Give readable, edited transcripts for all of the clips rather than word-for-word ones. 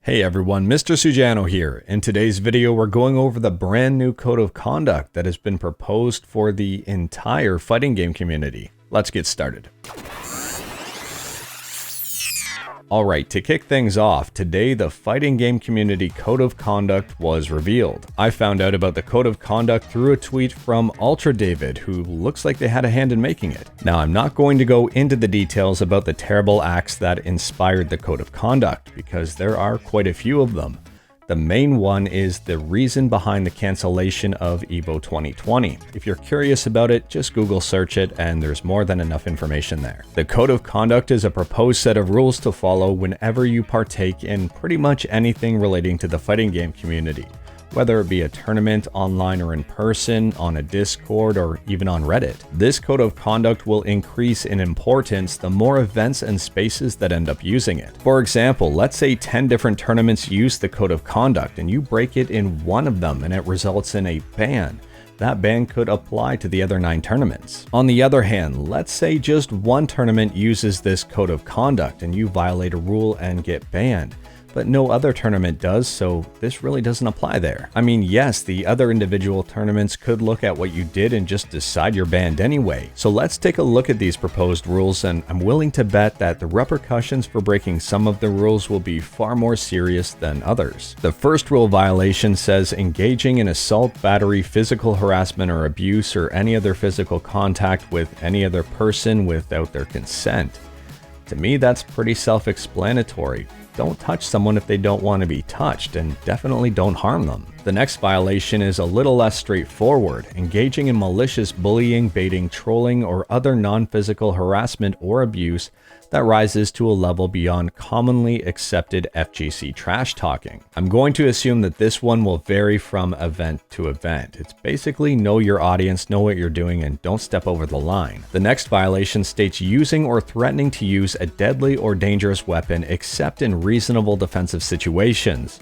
Hey everyone, Mr. Sujano here. In today's video, we're going over the brand new code of conduct that has been proposed for the entire fighting game community. Let's get started. Alright, to kick things off, today the fighting game community code of conduct was revealed. I found out about the code of conduct through a tweet from Ultra David, who looks like they had a hand in making it. Now, I'm not going to go into the details about the terrible acts that inspired the code of conduct, because there are quite a few of them. The main one is the reason behind the cancellation of EVO 2020. If you're curious about it, just Google search it and there's more than enough information there. The code of conduct is a proposed set of rules to follow whenever you partake in pretty much anything relating to the fighting game community, whether it be a tournament online or in person, on a Discord, or even on Reddit. This code of conduct will increase in importance the more events and spaces that end up using it. For example, let's say 10 different tournaments use the code of conduct and you break it in one of them and it results in a ban. That ban could apply to the other 9 tournaments. On the other hand, let's say just one tournament uses this code of conduct and you violate a rule and get banned, but no other tournament does, so this really doesn't apply there. I mean, yes, the other individual tournaments could look at what you did and just decide you're banned anyway. So let's take a look at these proposed rules, and I'm willing to bet that the repercussions for breaking some of the rules will be far more serious than others. The first rule violation says engaging in assault, battery, physical harassment or abuse, or any other physical contact with any other person without their consent. To me, that's pretty self-explanatory. Don't touch someone if they don't want to be touched, and definitely don't harm them. The next violation is a little less straightforward, engaging in malicious bullying, baiting, trolling, or other non-physical harassment or abuse that rises to a level beyond commonly accepted FGC trash talking. I'm going to assume that this one will vary from event to event. It's basically know your audience, know what you're doing, and don't step over the line. The next violation states using or threatening to use a deadly or dangerous weapon except in reasonable defensive situations.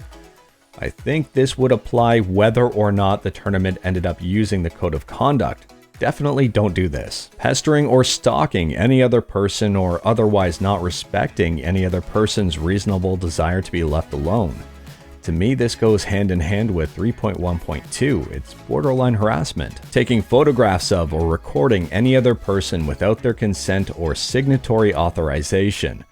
I think this would apply whether or not the tournament ended up using the code of conduct. Definitely don't do this. Pestering or stalking any other person or otherwise not respecting any other person's reasonable desire to be left alone. To me, this goes hand in hand with 3.1.2. It's borderline harassment. Taking photographs of or recording any other person without their consent or signatory authorization.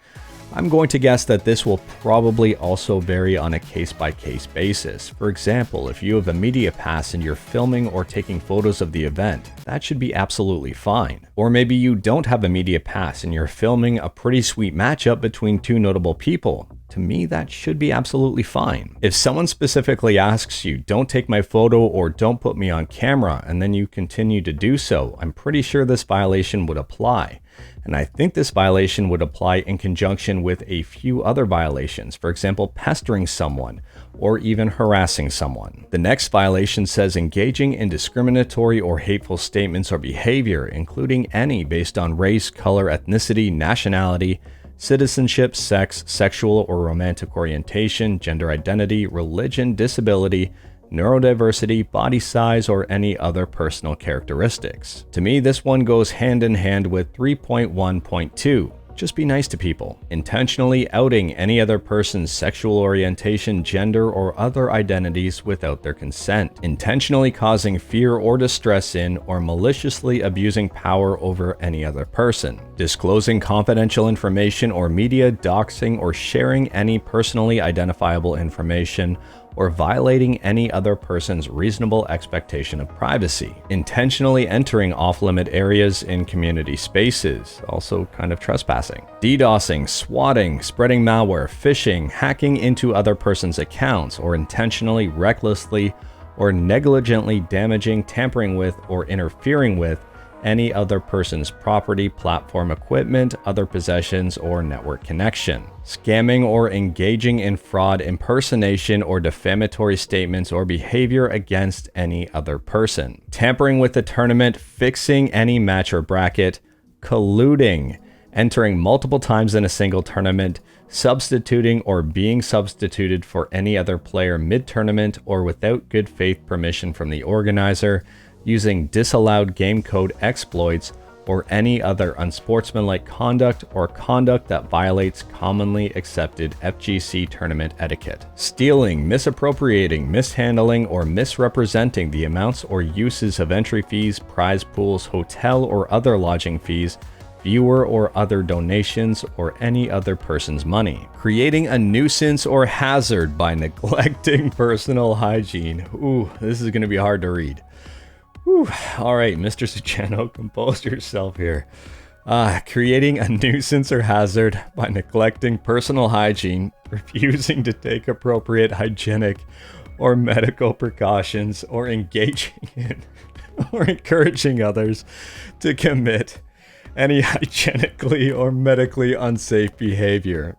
I'm going to guess that this will probably also vary on a case-by-case basis. For example, if you have a media pass and you're filming or taking photos of the event, that should be absolutely fine. Or maybe you don't have a media pass and you're filming a pretty sweet matchup between 2 notable people. To me, that should be absolutely fine. If someone specifically asks you, don't take my photo or don't put me on camera, and then you continue to do so, I'm pretty sure this violation would apply. And I think this violation would apply in conjunction with a few other violations, for example, pestering someone or even harassing someone. The next violation says engaging in discriminatory or hateful statements or behavior, including any based on race, color, ethnicity, nationality, citizenship, sex, sexual or romantic orientation, gender identity, religion, disability, neurodiversity, body size, or any other personal characteristics. To me, this one goes hand in hand with 3.1.2. Just be nice to people. Intentionally outing any other person's sexual orientation, gender, or other identities without their consent. Intentionally causing fear or distress in or maliciously abusing power over any other person. Disclosing confidential information or media, doxing, or sharing any personally identifiable information, or violating any other person's reasonable expectation of privacy. Intentionally entering off-limit areas in community spaces, also kind of trespassing. DDoSing, swatting, spreading malware, phishing, hacking into other person's accounts, or intentionally, recklessly, or negligently damaging, tampering with, or interfering with any other person's property, platform, equipment, other possessions, or network connection. Scamming or engaging in fraud, impersonation, or defamatory statements or behavior against any other person. Tampering with the tournament, fixing any match or bracket, colluding, entering multiple times in a single tournament, substituting or being substituted for any other player mid-tournament or without good faith permission from the organizer, using disallowed game code exploits, or any other unsportsmanlike conduct or conduct that violates commonly accepted FGC tournament etiquette. Stealing, misappropriating, mishandling, or misrepresenting the amounts or uses of entry fees, prize pools, hotel or other lodging fees, viewer or other donations, or any other person's money. Creating a nuisance or hazard by neglecting personal hygiene. Ooh, this is going to be hard to read. Whew. All right, Mr. Sujano, compose yourself here. Creating a nuisance or hazard by neglecting personal hygiene, refusing to take appropriate hygienic or medical precautions, or engaging in or encouraging others to commit any hygienically or medically unsafe behavior.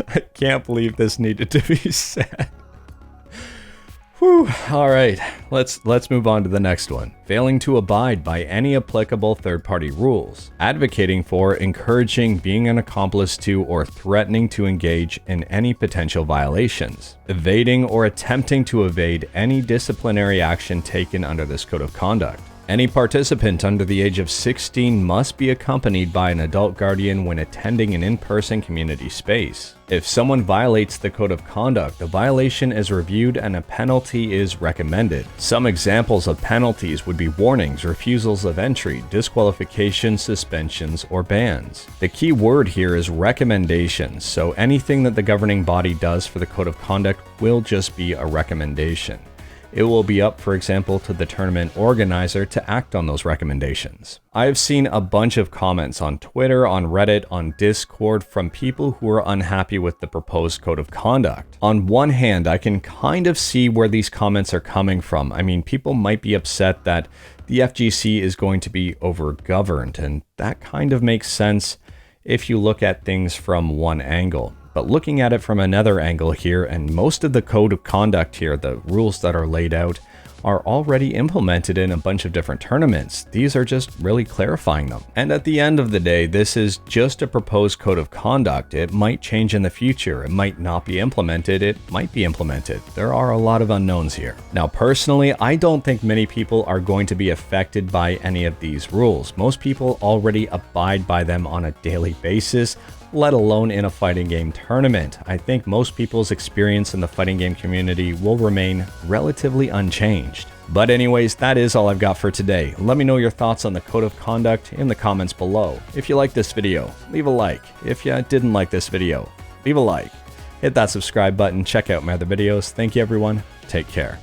I can't believe this needed to be said. Whew. All right, let's move on to the next one. Failing to abide by any applicable third-party rules. Advocating for, encouraging, being an accomplice to, or threatening to engage in any potential violations. Evading or attempting to evade any disciplinary action taken under this code of conduct. Any participant under the age of 16 must be accompanied by an adult guardian when attending an in-person community space. If someone violates the code of conduct, the violation is reviewed and a penalty is recommended. Some examples of penalties would be warnings, refusals of entry, disqualifications, suspensions, or bans. The key word here is recommendations, so anything that the governing body does for the code of conduct will just be a recommendation. It will be up, for example, to the tournament organizer to act on those recommendations. I've seen a bunch of comments on Twitter, on Reddit, on Discord from people who are unhappy with the proposed code of conduct. On one hand, I can kind of see where these comments are coming from. I mean, people might be upset that the FGC is going to be overgoverned, and that kind of makes sense if you look at things from one angle. But looking at it from another angle here, and most of the code of conduct here, the rules that are laid out, are already implemented in a bunch of different tournaments. These are just really clarifying them. And at the end of the day, this is just a proposed code of conduct. It might change in the future. It might not be implemented. It might be implemented. There are a lot of unknowns here. Now, personally, I don't think many people are going to be affected by any of these rules. Most people already abide by them on a daily basis, let alone in a fighting game tournament. I think most people's experience in the fighting game community will remain relatively unchanged. But anyways, that is all I've got for today. Let me know your thoughts on the code of conduct in the comments below. If you liked this video, leave a like. If you didn't like this video, leave a like. Hit that subscribe button, check out my other videos. Thank you everyone, take care.